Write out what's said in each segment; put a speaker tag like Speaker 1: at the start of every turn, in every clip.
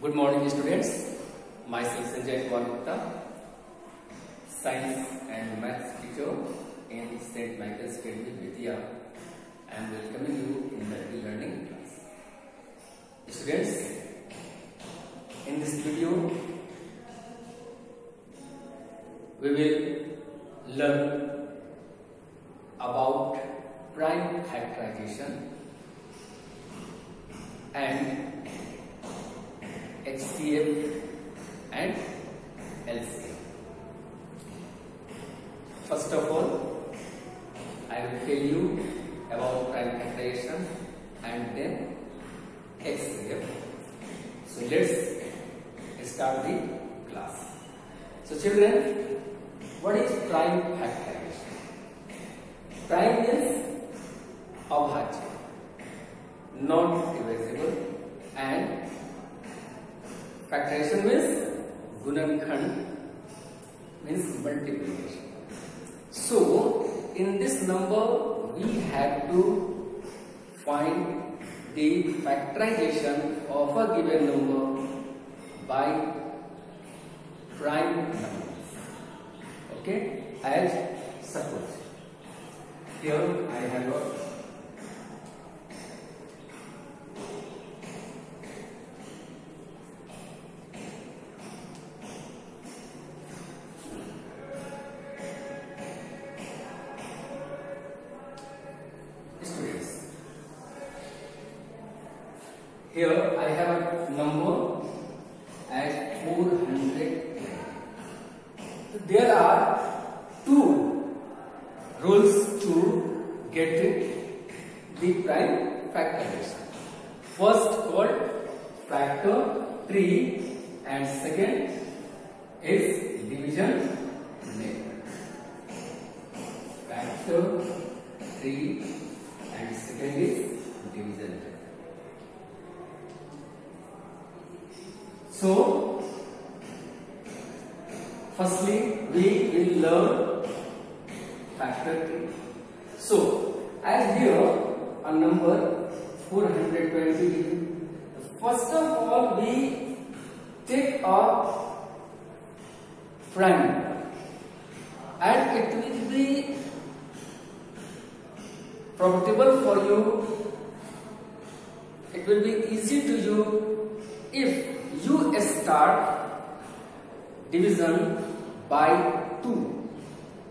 Speaker 1: Good morning, students. Myself Sanjay Kumar Gupta, Science and Maths teacher in St. Michael's Academy, Bethia. I am welcoming you in the e-learning class. Students, in this video, we will learn about prime factorization and HCF and LCM. First of all, I will tell you about prime factorization and then HCF. So let's start the class. So children, what is prime factorization? Prime means अभाज्य, not divisible, and factorization means gunankhand, means multiplication. So in this number we have to find the factorization of a given number by prime numbers. Okay, as suppose here I have a here I have a number as 400. So there are two rules to get the prime factorization. First called factor tree and second is division method. Factor tree and second is division method. So, firstly, we will learn factor tree. So, as here a number 420. First of all, we take a prime number, and it will be profitable for you. It will be easy to you if you start division by 2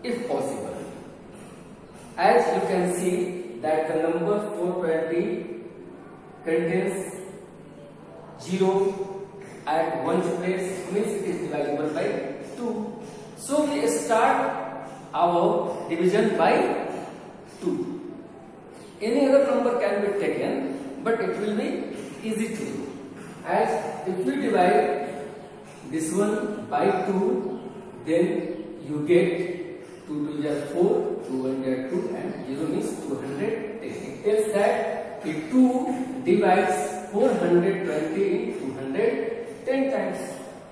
Speaker 1: if possible. As you can see that the number 420 contains 0 at one place, means it is divisible by 2. So we start our division by 2. Any other number can be taken, but it will be easy to you. As if we divide this one by 2, then you get 2 to 4, 2 1 2, and 0 means 210. It tells that the 2 divides 420 in 210 times.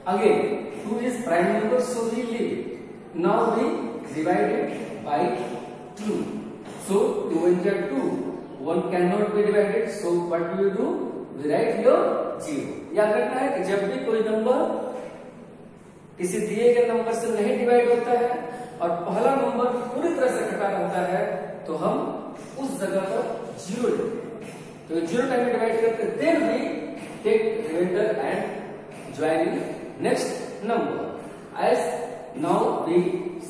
Speaker 1: Again, 2 is prime number, so we leave it. Now we divide it by 2. So 2 1 2, 1 cannot be divided. So what do you do? We write here 0. याद रखना है कि जब भी कोई number किसी दिए गए नंबर से नहीं डिवाइड होता है और पहला नंबर पूरी तरह से कटा रहता है, तो हम उस जगह पर 0 लेते हैं. तो 0 टाइम में डिवाइड करते हैं, then we take remainder and join next number. As now we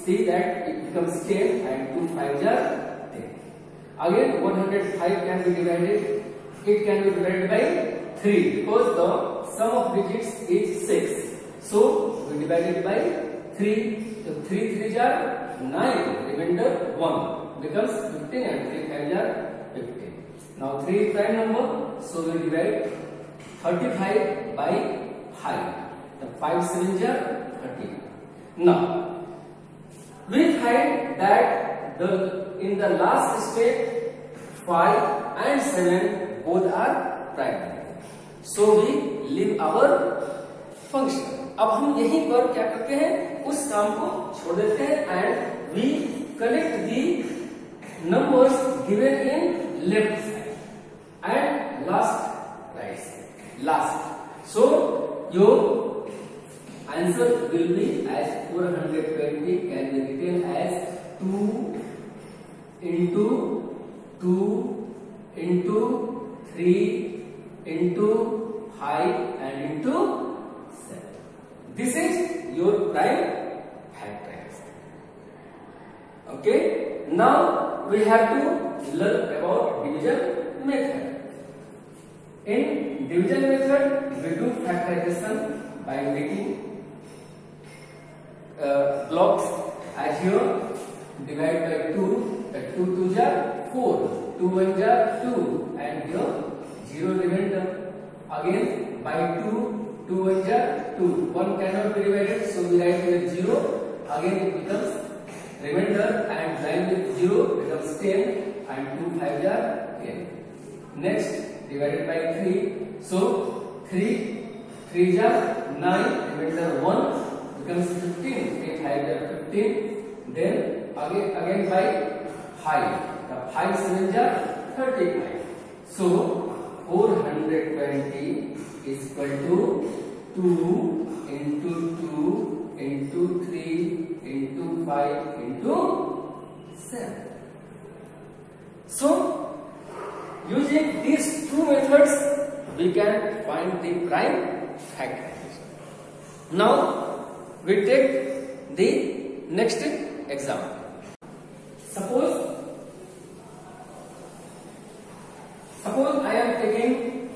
Speaker 1: see that it becomes 10 and 2 5s are 10. Again 105 can be divided. It can be divided by 3 because the sum of digits is 6. So we divide it by 3. So 3 3s are 9. Remainder 1 becomes 15 and 3 5s are 15. Now 3 is prime number, so we divide 35 by 5. The 5 7s are 30. Now we find that in the last step 5 and 7 both are prime. So we leave our function. अब हम यहीं पर क्या करते हैं, उस काम को छोड़ देते हैं and we collect the numbers given in left side and last right side. last. So your answer will be as 420 can be written as 2 into 2 into 3 into 5 and into 7. This is your prime factorization. Okay. Now we have to learn about division method. In division method, we do factorization by making blocks as here. Divide by 2, that 2 2s are 4, 2 1s are 2, and here 0 remainder. Again by 2, 2 1s are 2, 1 cannot be divided, so we write here 0. Again it becomes remainder, and 9 with 0 becomes 10, and 2 5s are 10. Next, divided by 3, so 3 3s are 9, remainder 1 becomes 15, 3 5s are 15. Then again by 5, the 5 7s are 35. So 420 is equal to 2 into 2 into 3 into 5 into 7. So using these two methods, we can find the prime factorization. Now we take the next example. Suppose I am taking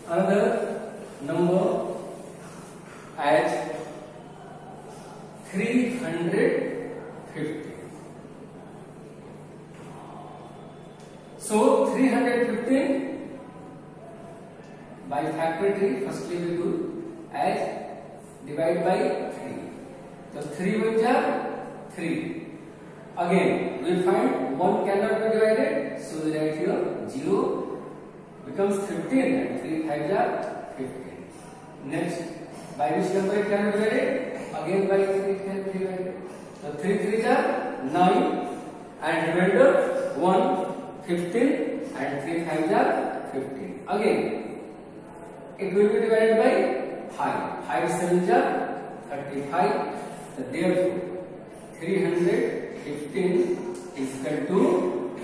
Speaker 1: another number as 350. So 315 by factor tree, firstly we do as divide by 3. So 3 1s are 3. Again we find 1 cannot be divided, so we write here 0 becomes 15, and 3 5s are 15. Next, by which number it can be divided? Again by 3 it can be divided. So 3 3s are 9, and remainder 1 15, and 3 5s are 15. Again it will be divided by 5. 5 7s are 35. So therefore 315 is equal to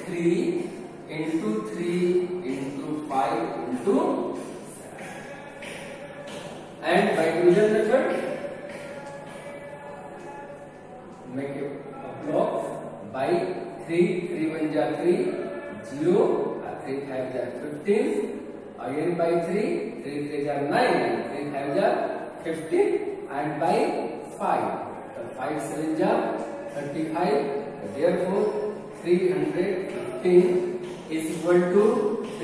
Speaker 1: 3 into 3 into 5 into 7. And by division method, make a block by 3 3 1s are 3, 0, 3 5s are 15. Again by 3 3 3s are 9, and 3 5s are 15, and by 5 the 5 7s are 35. Therefore 315 is equal to 3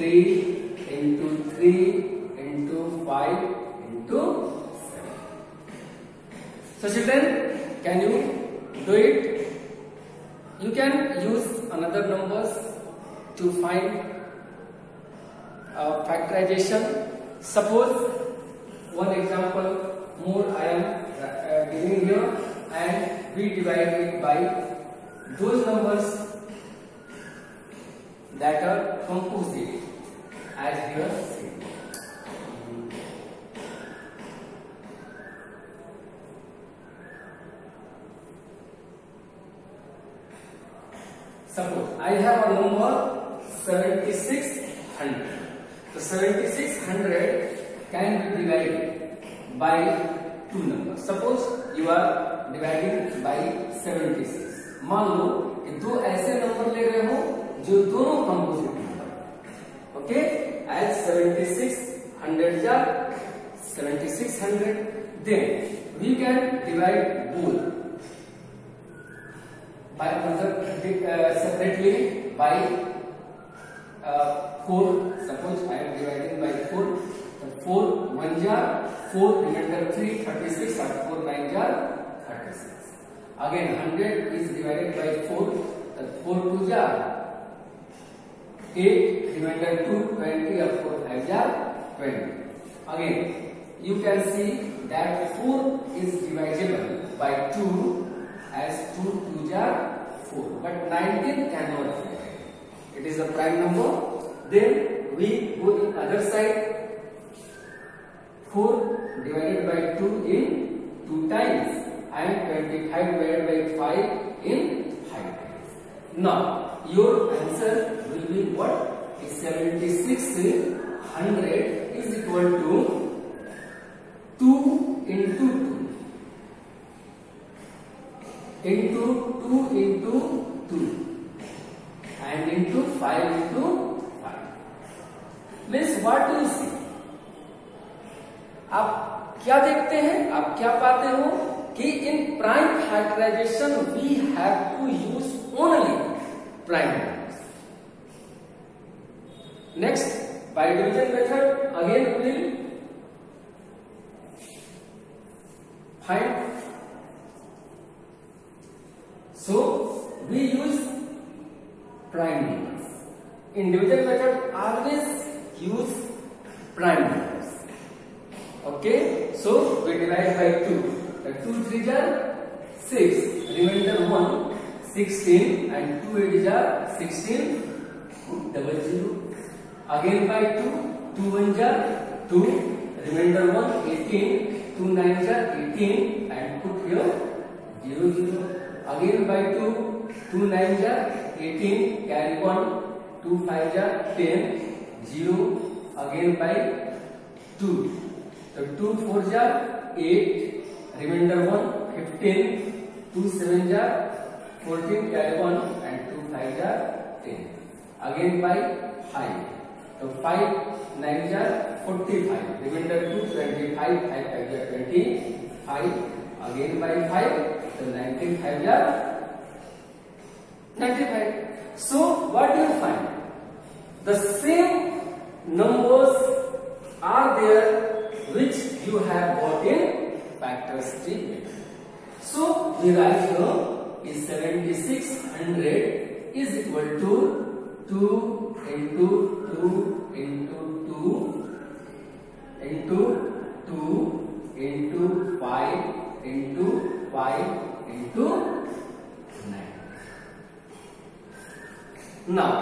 Speaker 1: into 3 into 5 into 7. So children, can you do it? You can use another numbers to find factorization. Suppose one example more I am giving here, and we divide it by those numbers that are composite as here seen. Suppose I have a number 7600. So 7600 can be divided by two numbers. Suppose you are dividing by 76. मान लो कि दो ऐसे number ले रहे हो जो दोनों composite number, okay, as 7600 जा 7600, then we can divide both by separately by 4. Suppose I am dividing by 4. The 4 1s are 4, remainder 3, 36, and 4 9s are 36. Again 100 is divided by 4. The 4 2s are 8, remainder 2, 20, and 4 5s are 20. Again you can see that 4 is divisible by 2 as 2 2s are 4, but 19 cannot be divided. It is a prime number. Then we go in other side. 4 divided by 2 in 2 times and 25 divided by 5 in 5 times. Now your answer will be what? 7600 is equal to 2 into 2 into 2 into 2 and into 5 into 5. Means what do you see? आप क्या देखते हैं? आप क्या पाते हो कि in prime factorization we have to use only prime numbers. Next, by division method again we will find. So we use prime numbers. In division method, always use prime numbers. Okay, so we divide by 2. The 2 3s are 6. Remainder 1 16 and 2 8s are 16. 00. Again by 2. 2 1s are 2. Remainder 1 18. 2 9s are 18 and put here 0 0. Again by 2, 2 9s are 18, carry 1, 2 5s are 10, 0. Again by 2, so 2 4s are 8, remainder 1, 15, 2 7s are 14, carry 1 and 2 5s are 10. Again by 5, so 5 9s are 45, remainder 2 25, 5 5s are 25. Again by 5, so 19 5s are 95. So what do you find? The same numbers are there which you have got in factors tree. So we write here is 7600 is equal to 2 into 2 into 2 into 2 into 5 into 5 into 9. Now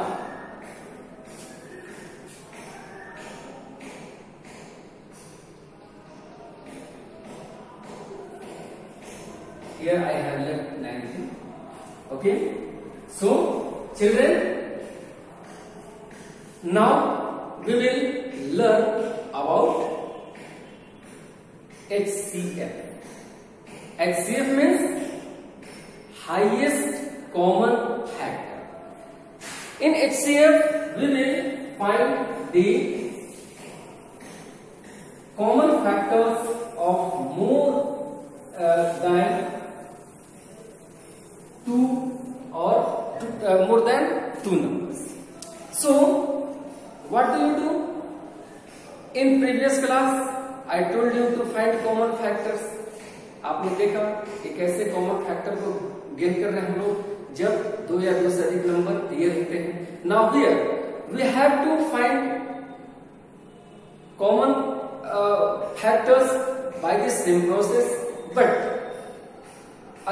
Speaker 1: here I have left 90. Okay, so children, now we will learn about HCF. HCF means highest common factor. In HCF, we will find the common factors of more than 2 or more than 2 numbers. So, what do you do? In previous class, I told you to find common factors. आपने देखा कि कैसे common factor को gain कर रहे हैं हम लोग जब 2 या 2 से अधिक नंबर दिए रहते हैं. Now here we have to find common factors by the same process, but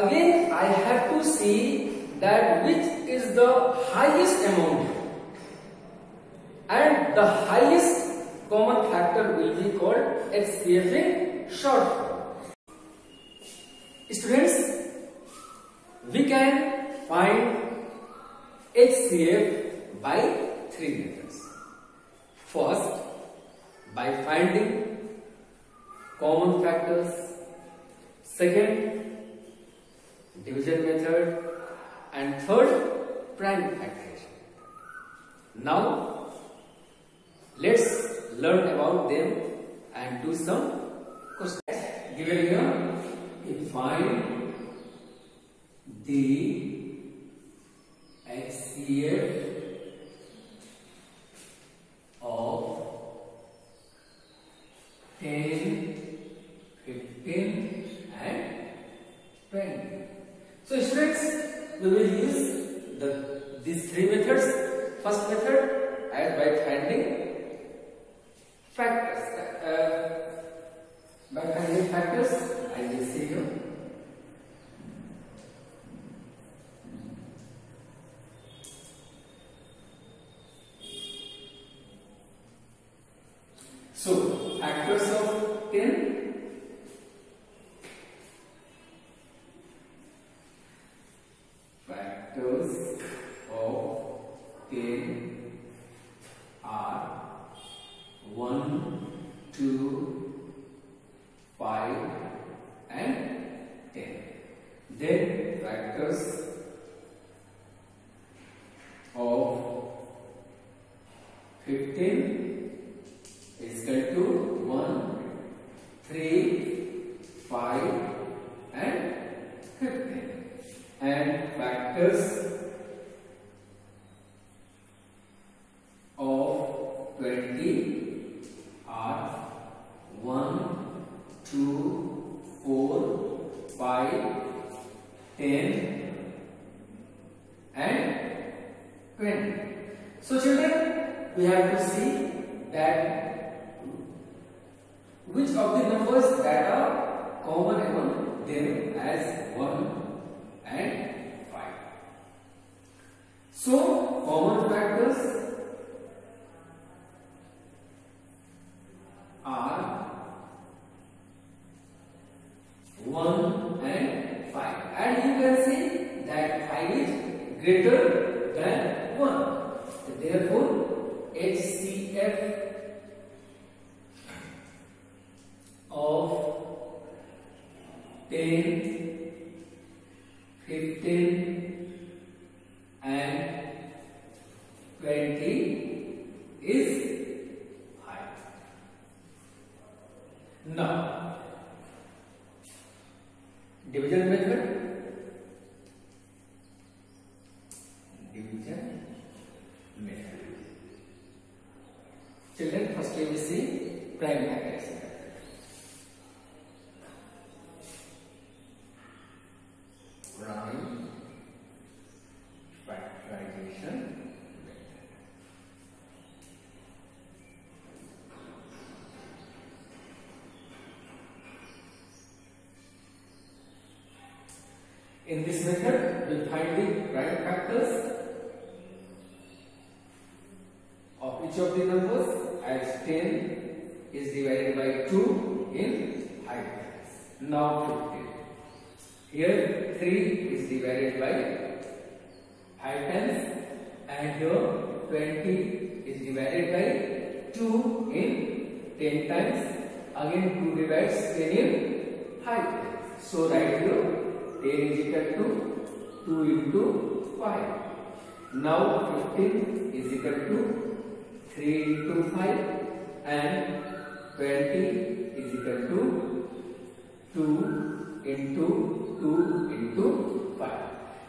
Speaker 1: again I have to see that which is the highest amount and the highest common factor will be called HCF in short form. Students, we can find HCF by 3 methods. First, by finding common factors. Second, division method. And third, prime factorization. Now, let's learn about them and do some questions. Given here, find the HCF of 10, 15 and 20. So students, we will use these 3 methods. First method is by finding factors. By finding factors, I will see you. So factors of 10 factors of 15 is equal to 1, 3, 5 and 15, and factors of 20 are 1, 2, 4, 5, 10 and 20. So children, we have to see that which of the numbers that are common among them as 1 and 5. So common factors are 1 and 5, and you can see that 5 is greater than 1. Therefore HCF of 10, 15 and 20 is 5. Now division method. Children, firstly we see prime factorization. Prime factorization method. In this method, we find the prime factors of each of the numbers, as 10 is divided by 2 in 5 times. Now 15. Here 3 is divided by 5 times, and here 20 is divided by 2 in 10 times. Again 2 divides 10 in 5 times. So right here 10 is equal to 2 into 5. Now 15 is equal to 3 into 5, and 20 is equal to 2 into 2 into 5.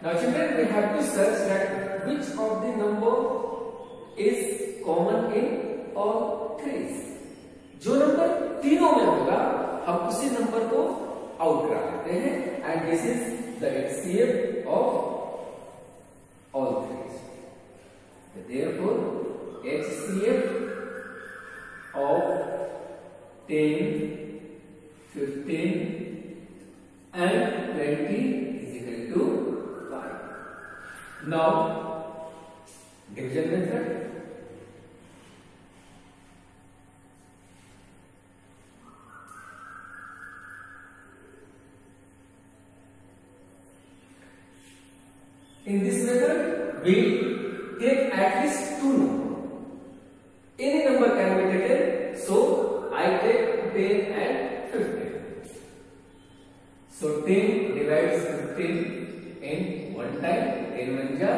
Speaker 1: Now children, we have to search that which of the number is common in all threes. जो number तीनों में होगा हम उसी number को out करा देते हैं, and this is the HCF of all threes. Therefore HCF of 10, 15 and 20 is equal to 5. Now division method. In this method we take at least 2 numbers. Any number can be taken, so I take 10 and 15. So 10 divides 15 in one time, 10 1 ja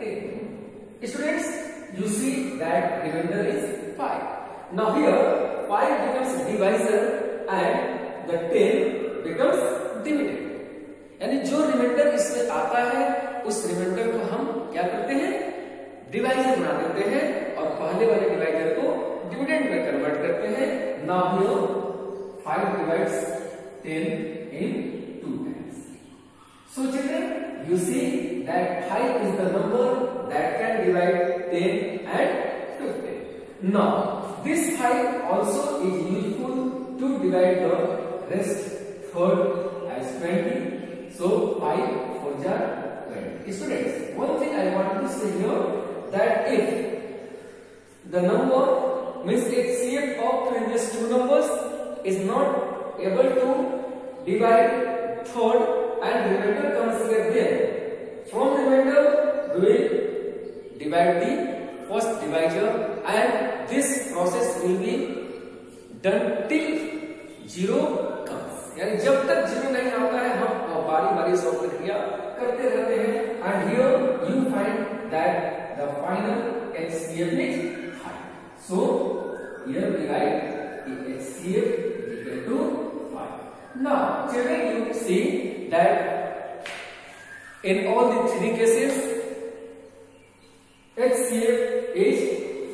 Speaker 1: 10. Students, you see that remainder is 5. Now here 5 becomes divisor and the 10 becomes dividend. यानी जो reminder इसमें आता है उस reminder को हम क्या करते हैं, डिवाइजर बना देते हैं, और पहले वाले डिवाइजर को डिविडेंड में कन्वर्ट करते हैं. Now here 5 divides 10 in 2 times. So children, you see that 5 is the number that can divide 10 and 15. Now this 5 also is useful to divide the rest third as 20. So 5 4 ja 20. Students, one thing I want to say here, that if the number means HCF of previous 2 numbers is not able to divide third and remainder comes here, then from remainder we will divide the first divisor, and this process will be done till 0 comes. यानी जब तक 0 नहीं आता है हम बारी बारी से प्रक्रिया करते रहते हैं and here you find that the final HCF is high. So here we write the HCF is equal to 5. Now children, you see that in all the three cases HCF is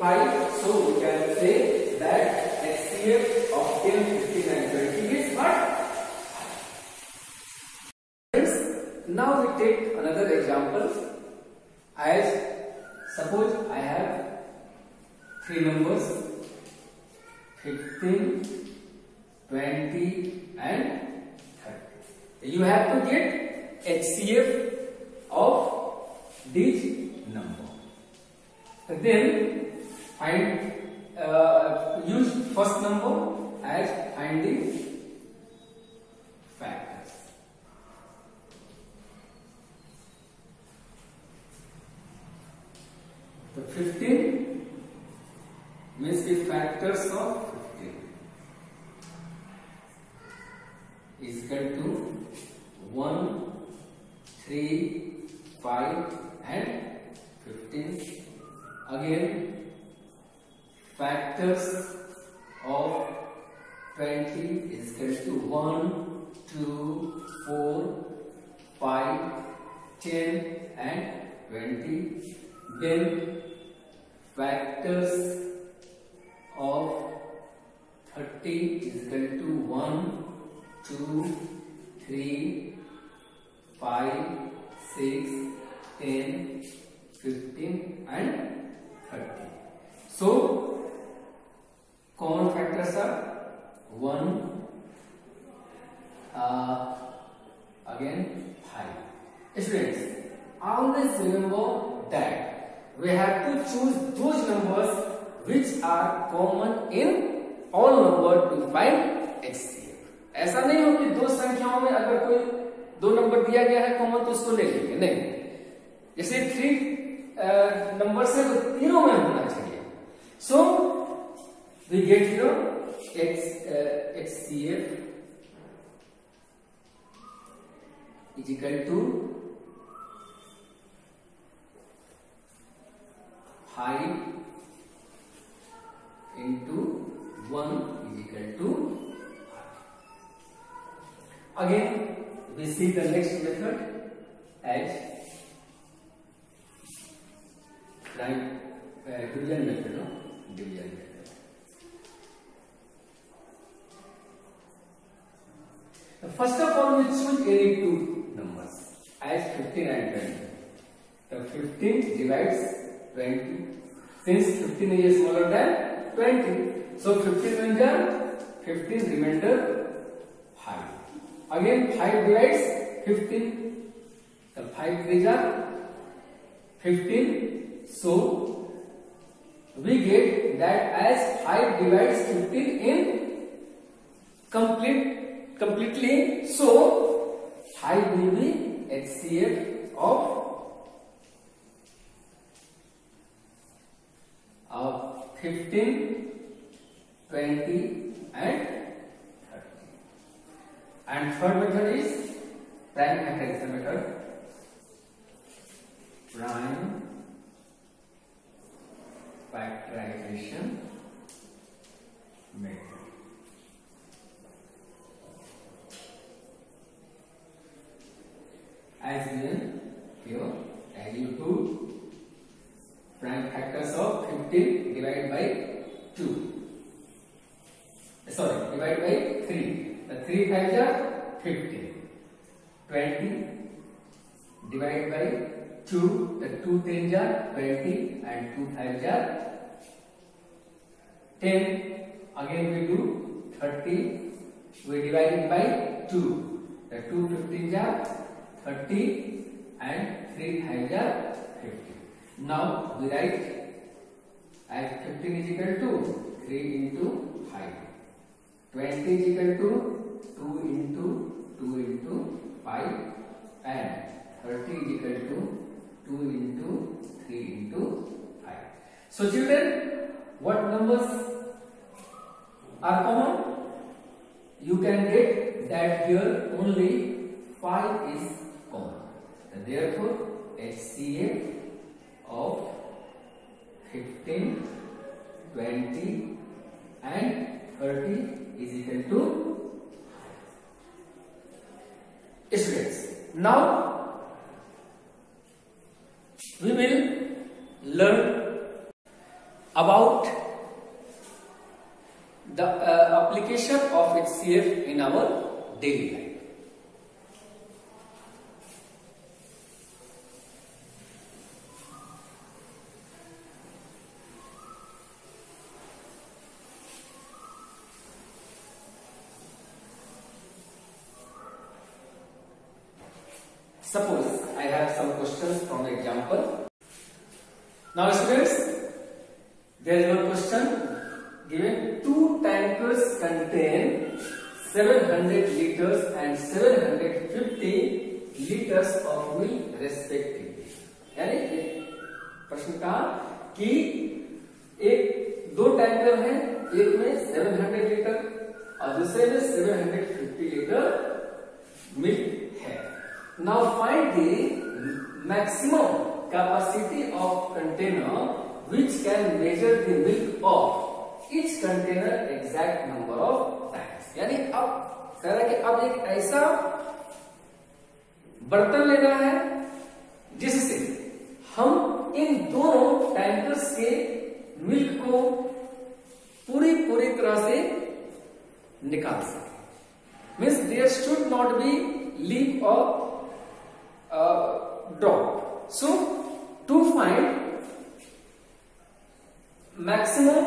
Speaker 1: 5, so we can say that HCF of 10, 15 and 20 is what? Now we take another example. As suppose I have three numbers 15, 20 and 30. You have to get HCF of these numbers. Then find use first number as finding factors. So 15 means the factors of 15 is equal to 1, 3, 5 and 15. Again factors of 20 is equal to 1, 2, 4, 5, 10 and 20. Then factors of 30 is equal to 1, 2, 3, 5, 6, 10, 15 and 30. So common factors are 1, again 5. Students, always remember that we have to choose those numbers which are common in all numbers to find HCF. ऐसा नहीं हो कि दो संख्याओं में अगर कोई दो नंबर दिया गया है कॉमन तो उसको ले लेंगे, नहीं. जैसे 3 नंबर्स है तो तीनों में होना चाहिए. So we get here HCF is equal to 5 into 1 is equal to 5. Again we see the next method as division method. Division method. First of all, we choose any two numbers as 15 and 20. The 15 divides 20. Since 15 is smaller than 20, so 15 remainder 15 remainder 5. Again 5 divides 15. The 5 3s are 15. So we get that as 5 divides 15 in completely. So 5 will be HCF of 15, 20 and 30. And third method is prime factorization method. Prime factorization method. As given here, as you do prime factors of 15 divided by 2. Sorry, divided by 3. The 3 5s are 15. 20 divided by 2. The 2 10s are 20 and 2 5s are 10. Again we do 30. We divide it by 2. The 2 15s are 30 and 3 5s are 50. Now we write as 15 is equal to 3 into 5. 20 is equal to 2 into 5 and 30 is equal to 2 into 3 into 5. So children, what numbers are common? You can get that here only 5 is common. And therefore HCF of 15, 20 and 30 is equal to. Students, now we will learn about the application of HCF in our daily life. Suppose I have some questions from the example. Now students, there is one question given: 2 tankers contain 700 liters and 750 liters of milk respectively. यानी प्रश्न का कि दो tanker हैं, एक में 700 litre और दूसरे में 750 लीटर मिल्क है. Now find the maximum capacity of container which can measure the milk of each container exact number of times. यानी अब कह रहा है कि अब एक ऐसा बर्तन लेना है जिससे हम इन दोनों टैंकर्स के मिल्क को पूरी तरह से निकाल सके. Means there should not be leak of drop. So to find maximum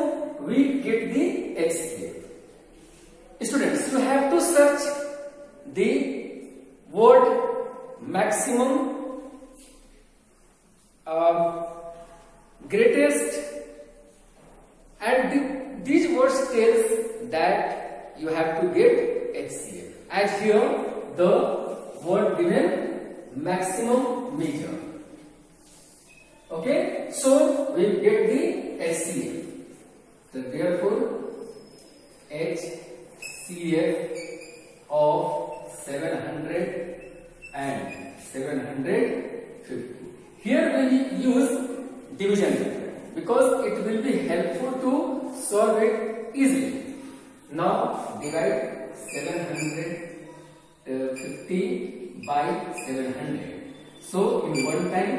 Speaker 1: we get the HCF. Students, you have to search the word maximum, greatest, and these words tells that you have to get HCF. As here the word given maximum measure. Okay, so we will get the HCF. So therefore HCF of 700 and 750. Here we will use division method because it will be helpful to solve it easily. Now divide 750 by 700. So in one time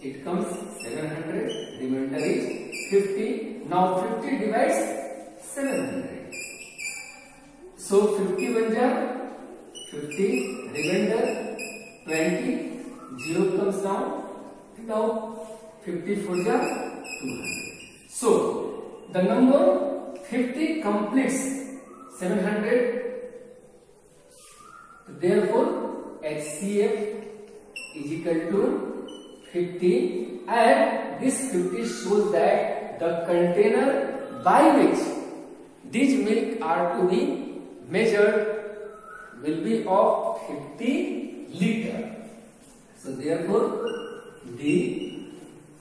Speaker 1: it comes 700, remainder is 50. Now 50 divides 700. So 50 बन जाए 50, remainder 20, 0 comes down. Now 54 जा 200. So the number 50 completes 700. Therefore HCF is equal to 50, and this 50 shows that the container by which these milk are to be measured will be of 50 liter. So therefore the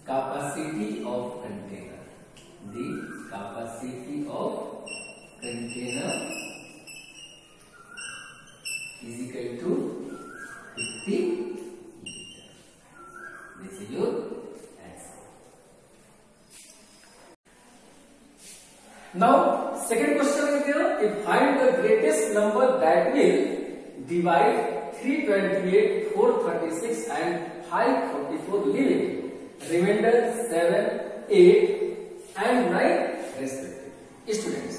Speaker 1: capacity of container is equal to 50 liter. This is your answer. Now second question is there: find the greatest number that will divide 328, 436 and 544 living, remainder 7, 8 and 9 respectively. Students,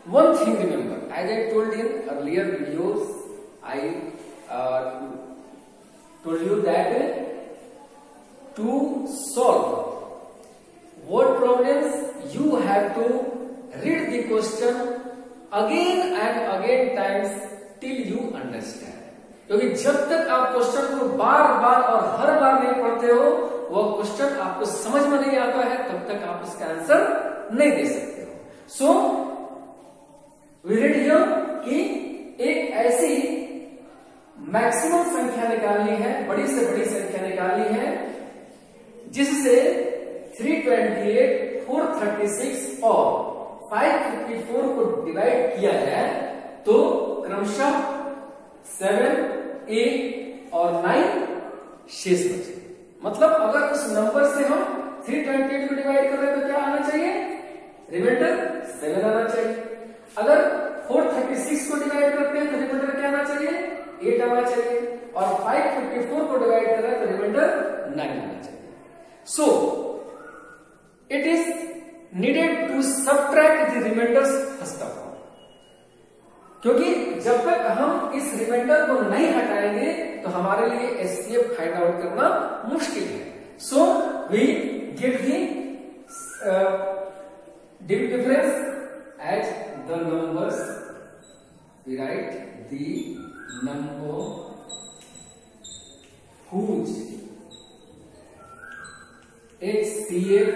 Speaker 1: one thing remember, as I told in earlier videos, I told you that to solve word problems you have to read the question again and again times till you understand. क्योंकि जब तक आप question को बार बार और हर बार नहीं पढ़ते हो, वो क्वेश्चन आपको समझ में नहीं आता है, तब तक आप इसका आंसर नहीं दे सकते हो. सो वी रीड हियर कि एक ऐसी मैक्सिमम संख्या निकालनी है, बड़ी से बड़ी संख्या निकालनी है जिससे 328, 436 और 554 को डिवाइड किया जाए तो क्रमशः 7, 8 और 9 शेष बचे। मतलब अगर उस नंबर से हम 328 को डिवाइड कर रहे हैं तो क्या आना चाहिए? रिमाइंडर 7 आना चाहिए। अगर 436 को डिवाइड करते हैं तो रिमाइंडर क्या आना चाहिए? 8 आना चाहिए। और 554 को डिवाइड कर रहे हैं तो रिमाइंडर 9 आना चाहिए। So it is needed to subtract the remainders first of all, क्योंकि जब तक हम इस रिमाइंडर को नहीं हटाएंगे तो हमारे लिए एचसीएफ फाइंड आउट करना मुश्किल है। So we get the difference at the numbers, we write the number whose HCF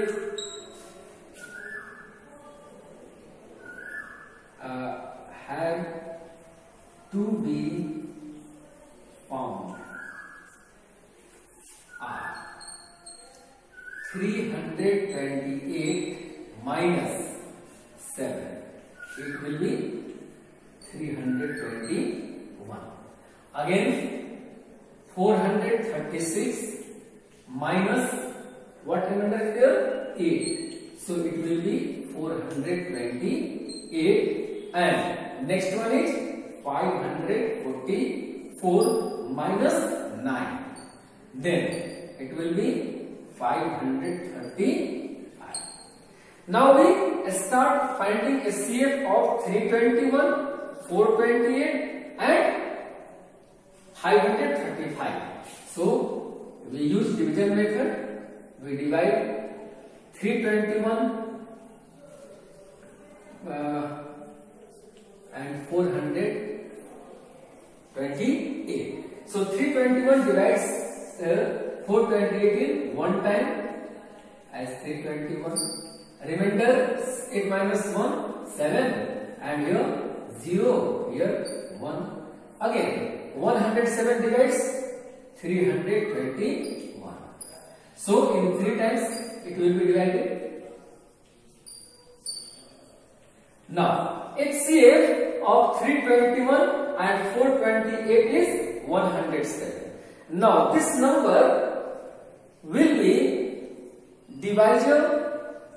Speaker 1: have to be found are 328 minus 7. It will be 321. Again 436 minus what remainder is there? 8. So it will be 428, and next one is 544 minus 9. Then it will be 535. Now we start finding HCF of 321, 428 and 535. So we use division method. We divide 321 and 428. So 321 divides 428 in one time as 321. Remainder 8 minus 1 7, and here 0, here 1. Again 107 divides 321. So in 3 times it will be divided. Now HCF of 321 and 428 is 107. Now this number will be divisor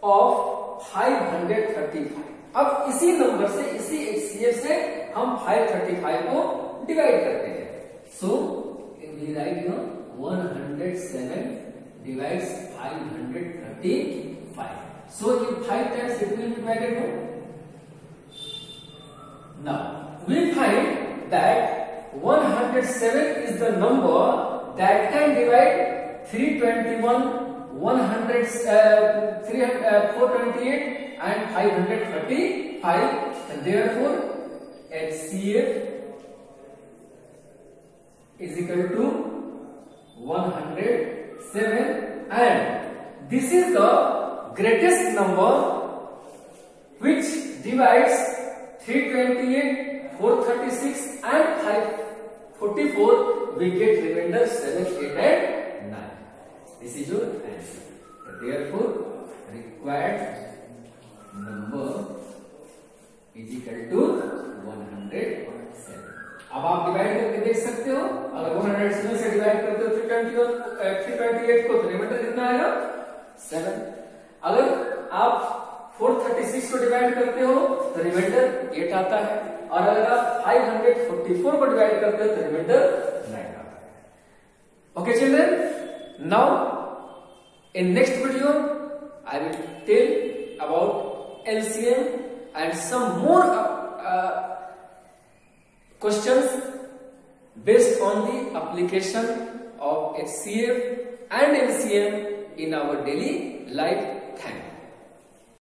Speaker 1: of 535. अब इसी number से, इसी HCF से हम 535 को divide करते हैं. So we write here 107 divides 535. So in 5 times it will be divided. Now we find that 107 is the number that can divide 321, 428 and 535, and therefore HCF is equal to 107, and this is the greatest number which divides 328, 436 and 544. We get remainder 7, 8 and 9. This is your answer. Therefore required number is equal to 107. अब आप divide करके देख सकते हो. अगर 107 से divide करते हो 328 को तो रिमाइंडर कितना आएगा? 7. अगर आप 436 को डिवाइड करते हो तो रिमाइंडर 8 आता है, और अगर आप 544 को डिवाइड करते हो तो रिमाइंडर 9 आता है. Okay children, now in next video I will tell about LCM and some more questions based on the application of HCF and LCM in our daily life. Thank you.